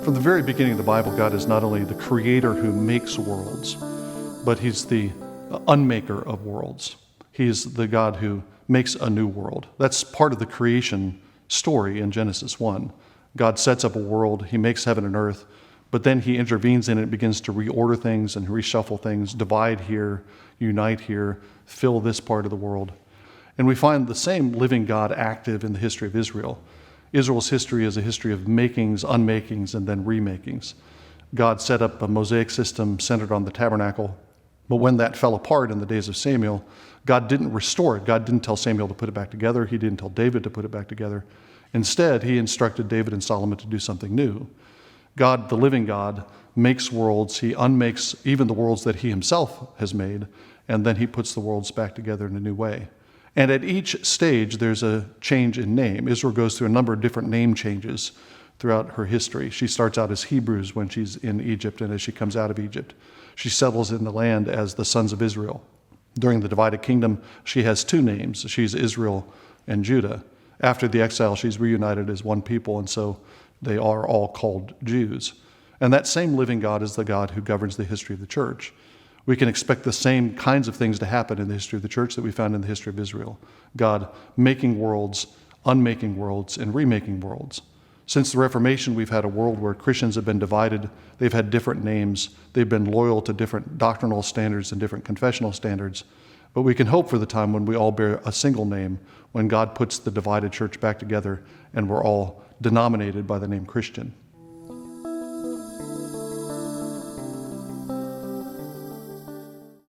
From the very beginning of the Bible, God is not only the creator who makes worlds, but he's the unmaker of worlds. He's the God who makes a new world. That's part of the creation story in Genesis 1. God sets up a world, he makes heaven and earth, but then he intervenes in it, begins to reorder things and reshuffle things, divide here, unite here, fill this part of the world. And we find the same living God active in the history of Israel. Israel's history is a history of makings, unmakings, and then remakings. God set up a Mosaic system centered on the tabernacle, but when that fell apart in the days of Samuel, God didn't restore it. God didn't tell Samuel to put it back together. He didn't tell David to put it back together. Instead, he instructed David and Solomon to do something new. God, the living God, makes worlds. He unmakes even the worlds that he himself has made, and then he puts the worlds back together in a new way. And at each stage, there's a change in name. Israel goes through a number of different name changes throughout her history. She starts out as Hebrews when she's in Egypt, and as she comes out of Egypt, she settles in the land as the sons of Israel. During the divided kingdom, she has two names. She's Israel and Judah. After the exile, she's reunited as one people, and so they are all called Jews. And that same living God is the God who governs the history of the church. We can expect the same kinds of things to happen in the history of the church that we found in the history of Israel. God making worlds, unmaking worlds, and remaking worlds. Since the Reformation, we've had a world where Christians have been divided. They've had different names. They've been loyal to different doctrinal standards and different confessional standards. But we can hope for the time when we all bear a single name, when God puts the divided church back together and we're all denominated by the name Christian.